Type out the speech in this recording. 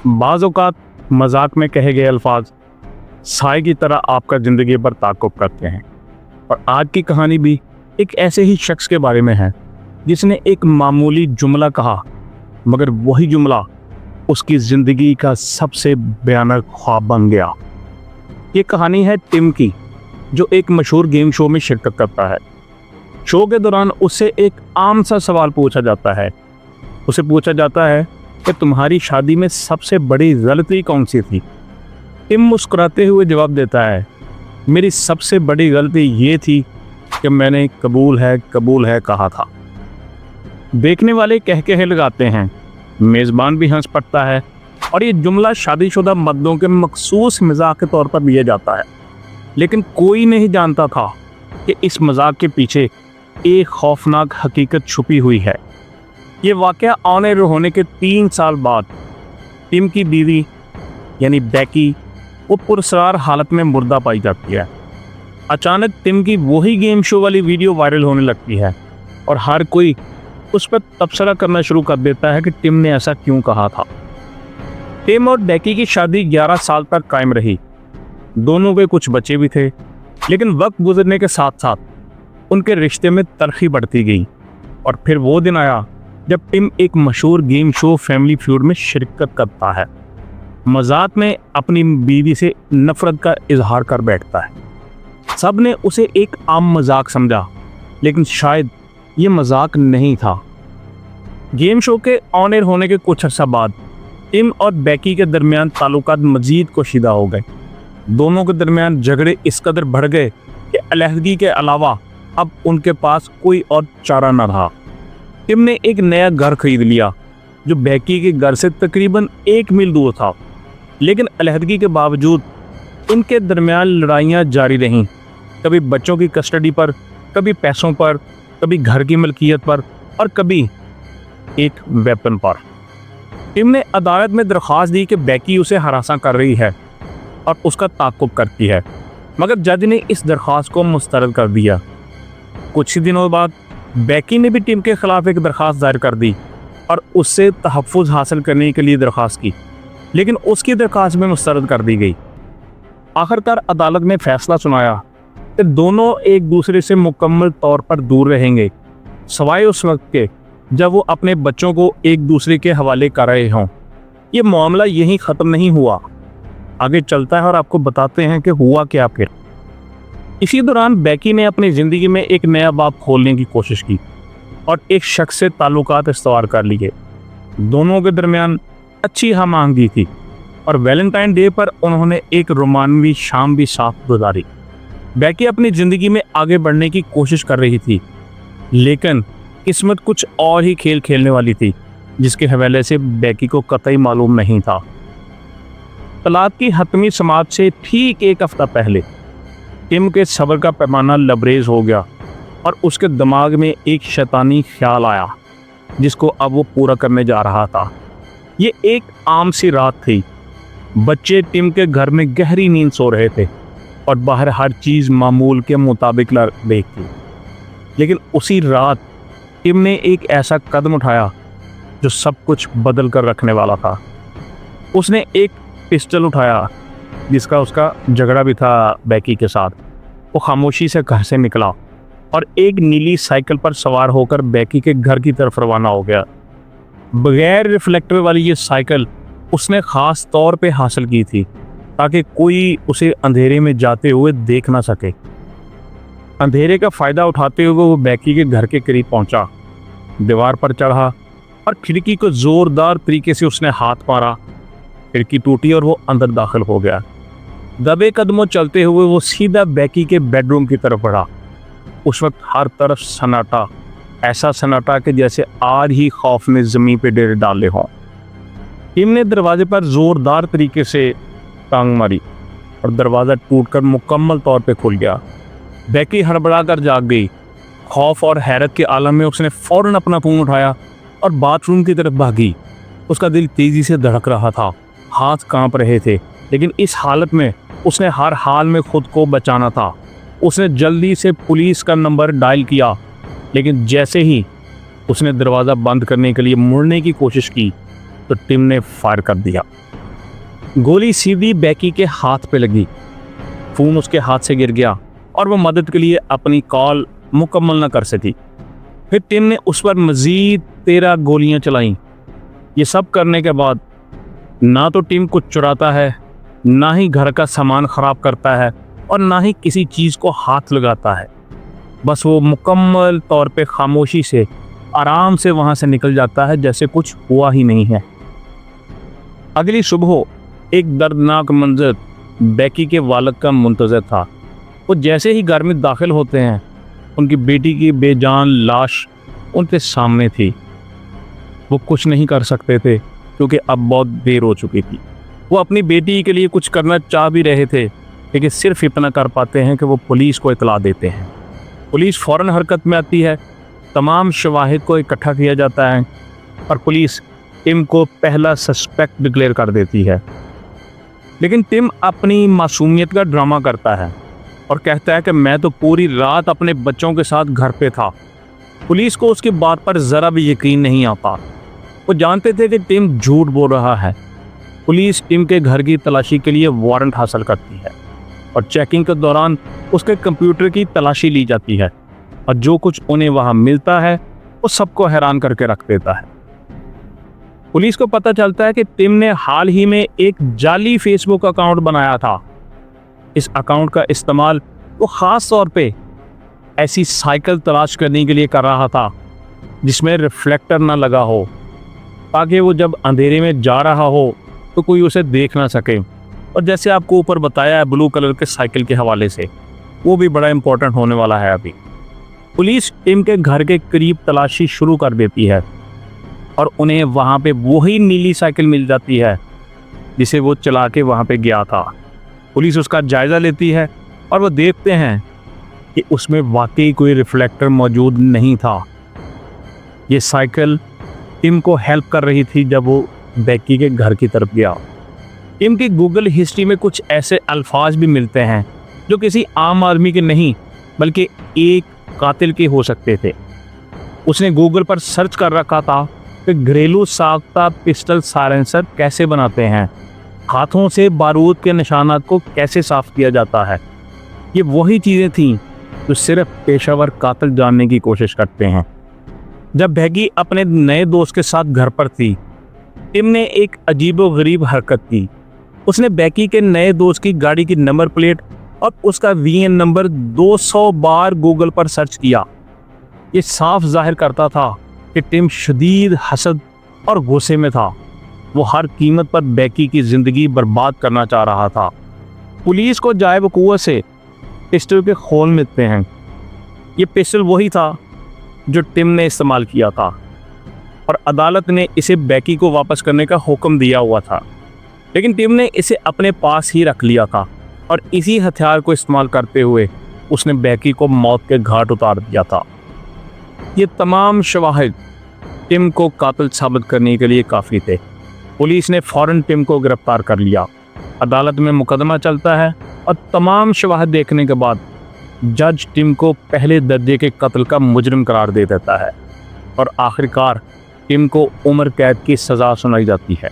बाज़ औक़ात मजाक में कहे गए अल्फाज साए की तरह आपका ज़िंदगी पर ताक़ुब करते हैं। और आज की कहानी भी एक ऐसे ही शख्स के बारे में है जिसने एक मामूली जुमला कहा, मगर वही जुमला उसकी ज़िंदगी का सबसे भयानक ख्वाब बन गया। ये कहानी है टिम की, जो एक मशहूर गेम शो में शिरकत करता है। शो के दौरान उससे एक आम सा सवाल पूछा जाता है। उसे पूछा जाता है कि तुम्हारी शादी में सबसे बड़ी गलती कौन सी थी। टिम मुस्कुराते हुए जवाब देता है, मेरी सबसे बड़ी गलती ये थी कि मैंने कबूल है कहा था। देखने वाले कहकहे लगाते हैं, मेज़बान भी हंस पड़ता है और ये जुमला शादीशुदा मर्दों के मखसूस मजाक के तौर पर लिया जाता है। लेकिन कोई नहीं जानता था कि इस मजाक के पीछे एक खौफनाक हकीकत छुपी हुई है। ये वाक़या ऑन एयर होने के 3 साल बाद टिम की बीवी यानी बैकी वो पुरस्कार हालत में मुर्दा पाई जाती है। अचानक टिम की वही गेम शो वाली वीडियो वायरल होने लगती है और हर कोई उस पर तबसरा करना शुरू कर देता है कि टिम ने ऐसा क्यों कहा था। टिम और बैकी की शादी 11 साल तक कायम रही। दोनों के कुछ बच्चे भी थे, लेकिन वक्त गुजरने के साथ साथ उनके रिश्ते में तलखी बढ़ती गई। और फिर वो दिन आया जब टिम एक मशहूर गेम शो फैमिली फ्यूड में शिरकत करता है। मजाक में अपनी बीवी से नफरत का इजहार कर बैठता है। सब ने उसे एक आम मजाक समझा, लेकिन शायद ये मजाक नहीं था। गेम शो के ऑन एयर होने के कुछ अर्सा बाद टिम और बैकी के दरमियान ताल्लुकात मजीद कोशीदा हो गए। दोनों के दरमियान झगड़े इस कदर बढ़ गए कि अलहदगी के अलावा अब उनके पास कोई और चारा न रहा। टिम ने एक नया घर खरीद लिया जो बैकी के घर से तकरीबन 1 मील दूर था, लेकिन अलहदगी के बावजूद इनके दरमियान लड़ाइयाँ जारी रहीं। कभी बच्चों की कस्टडी पर, कभी पैसों पर, कभी घर की मलकियत पर और कभी एक वेपन पर। टिम ने अदालत में दरख्वास्त दी कि बैकी उसे हरासा कर रही है और उसका ताक़ुब करती है, मगर जज ने इस दरख्वास्त को मुस्तरद कर दिया। कुछ ही दिनों बाद बैकी ने भी टिम के खिलाफ एक दरख्वास्त दायर कर दी और उससे तहफ़्फ़ुज़ हासिल करने के लिए दरख्वास्त की, लेकिन उसकी दरख्वास्त में मुस्तरद कर दी गई। आखिरकार अदालत ने फैसला सुनाया कि दोनों एक दूसरे से मुकम्मल तौर पर दूर रहेंगे, सवाए उस वक्त के जब वो अपने बच्चों को एक दूसरे के हवाले कर रहे हों। ये मामला यहीं ख़त्म नहीं हुआ, आगे चलता है और आपको बताते हैं कि हुआ क्या फिर। इसी दौरान बैकी ने अपनी ज़िंदगी में एक नया बाब खोलने की कोशिश की और एक शख्स से ताल्लुकात इस्तवार कर लिए। दोनों के दरमियान अच्छी हम आहंगी थी और वैलेंटाइन डे पर उन्होंने एक रोमानवी शाम भी साथ गुजारी। बैकी अपनी ज़िंदगी में आगे बढ़ने की कोशिश कर रही थी, लेकिन किस्मत कुछ और ही खेल खेलने वाली थी, जिसके हवाले से बैकी को कतई मालूम नहीं था। तलाक की हतमी समाअत से ठीक 1 हफ्ता पहले टिम के सब्र का पैमाना लबरेज हो गया और उसके दिमाग में एक शैतानी ख्याल आया, जिसको अब वो पूरा करने जा रहा था। ये एक आम सी रात थी। बच्चे टिम के घर में गहरी नींद सो रहे थे और बाहर हर चीज़ मामूल के मुताबिक लग रही थी। लेकिन उसी रात टिम ने एक ऐसा कदम उठाया जो सब कुछ बदल कर रखने वाला था। उसने एक पिस्टल उठाया, जिसका उसका झगड़ा भी था बैकी के साथ। वो खामोशी से घर से निकला और एक नीली साइकिल पर सवार होकर बैकी के घर की तरफ रवाना हो गया। बगैर रिफ्लेक्टर वाली ये साइकिल उसने ख़ास तौर पे हासिल की थी ताकि कोई उसे अंधेरे में जाते हुए देख ना सके। अंधेरे का फ़ायदा उठाते हुए वो बैकी के घर के करीब पहुंचा, दीवार पर चढ़ा और खिड़की को ज़ोरदार तरीके से उसने हाथ मारा। खिड़की टूटी और वो अंदर दाखिल हो गया। दबे कदमों चलते हुए वो सीधा बैकी के बेडरूम की तरफ बढ़ा। उस वक्त हर तरफ सन्नाटा, ऐसा सन्नाटा कि जैसे आज ही खौफ ने ज़मीन पे डेरे डाले हों। टिम ने दरवाजे पर ज़ोरदार तरीके से टांग मारी और दरवाज़ा टूटकर मुकम्मल तौर पे खुल गया। बैकी हड़बड़ा कर जाग गई। खौफ और हैरत के आलम में उसने फ़ौरन अपना फ़ोन उठाया और बाथरूम की तरफ भागी। उसका दिल तेज़ी से धड़क रहा था, हाथ कांप रहे थे, लेकिन इस हालत में उसने हर हाल में खुद को बचाना था। उसने जल्दी से पुलिस का नंबर डायल किया, लेकिन जैसे ही उसने दरवाज़ा बंद करने के लिए मुड़ने की कोशिश की तो टिम ने फायर कर दिया। गोली सीधी बेकी के हाथ पे लगी, फ़ोन उसके हाथ से गिर गया और वो मदद के लिए अपनी कॉल मुकम्मल न कर सकी। फिर टिम ने उस पर मज़ीद 13 गोलियां चलाईं। ये सब करने के बाद ना तो टिम कुछ चुराता है, ना ही घर का सामान ख़राब करता है और ना ही किसी चीज़ को हाथ लगाता है। बस वो मुकम्मल तौर पे खामोशी से आराम से वहाँ से निकल जाता है जैसे कुछ हुआ ही नहीं है। अगली सुबह एक दर्दनाक मंजर बेकी के वालिद का मुंतज़र था। वो जैसे ही घर में दाखिल होते हैं, उनकी बेटी की बेजान लाश उनके सामने थी। वो कुछ नहीं कर सकते थे क्योंकि अब बहुत देर हो चुकी थी। वो अपनी बेटी के लिए कुछ करना चाह भी रहे थे, लेकिन सिर्फ इतना कर पाते हैं कि वो पुलिस को इतला देते हैं। पुलिस फ़ौरन हरकत में आती है, तमाम शवाहिद को इकट्ठा किया जाता है और पुलिस टिम को पहला सस्पेक्ट डिक्लेयर कर देती है। लेकिन टिम अपनी मासूमियत का ड्रामा करता है और कहता है कि मैं तो पूरी रात अपने बच्चों के साथ घर पे था। पुलिस को उसकी बात पर ज़रा भी यकीन नहीं आता। वो जानते थे कि टिम झूठ बोल रहा है। पुलिस टिम के घर की तलाशी के लिए वारंट हासिल करती है और चेकिंग के दौरान उसके कंप्यूटर की तलाशी ली जाती है और जो कुछ उन्हें वहाँ मिलता है वो सबको हैरान करके रख देता है। पुलिस को पता चलता है कि टिम ने हाल ही में एक जाली फेसबुक अकाउंट बनाया था। इस अकाउंट का इस्तेमाल वो ख़ास तौर पे ऐसी साइकिल तलाश करने के लिए कर रहा था जिसमें रिफ्लेक्टर ना लगा हो, ताकि वो जब अंधेरे में जा रहा हो तो कोई उसे देख ना सके। और जैसे आपको ऊपर बताया है ब्लू कलर के साइकिल के हवाले से, वो भी बड़ा इंपॉर्टेंट होने वाला है। अभी पुलिस टिम के घर के करीब तलाशी शुरू कर देती है और उन्हें वहाँ पे वही नीली साइकिल मिल जाती है जिसे वो चला के वहाँ पे गया था। पुलिस उसका जायज़ा लेती है और वो देखते हैं कि उसमें वाकई कोई रिफ्लेक्टर मौजूद नहीं था। ये साइकिल टिम को हेल्प कर रही थी जब वो बेकी के घर की तरफ गया। टिम की गूगल हिस्ट्री में कुछ ऐसे अल्फाज भी मिलते हैं जो किसी आम आदमी के नहीं बल्कि एक कातिल के हो सकते थे। उसने गूगल पर सर्च कर रखा था कि घरेलू साख्ता पिस्टल साइलेंसर कैसे बनाते हैं, हाथों से बारूद के निशानात को कैसे साफ किया जाता है। ये वही चीज़ें थीं जो सिर्फ पेशावर कातिल जानने की कोशिश करते हैं। जब बेकी अपने नए दोस्त के साथ घर पर थी, टिम ने एक अजीबोगरीब हरकत की। उसने बेकी के नए दोस्त की गाड़ी की नंबर प्लेट और उसका वीएन नंबर 200 बार गूगल पर सर्च किया। ये साफ जाहिर करता था कि टिम शदीद हसद और गुस्से में था। वो हर कीमत पर बेकी की ज़िंदगी बर्बाद करना चाह रहा था। पुलिस को जाए वक़ूअत से पिस्टल के खोल मिलते हैं। ये पिस्टल वही था जो टिम ने इस्तेमाल किया था और अदालत ने इसे बेकी को वापस करने का हुक्म दिया हुआ था, लेकिन टिम ने इसे अपने पास ही रख लिया था और इसी हथियार को इस्तेमाल करते हुए उसने बेकी को मौत के घाट उतार दिया था। ये तमाम शवाहिद टिम को कातिल साबित करने के लिए काफ़ी थे। पुलिस ने फ़ौरन टिम को गिरफ्तार कर लिया। अदालत में मुकदमा चलता है और तमाम शवाहिद देखने के बाद जज टिम को पहले दर्जे के कत्ल का मुजरिम करार दे देता है और आखिरकार टिम को उम्र कैद की सज़ा सुनाई जाती है।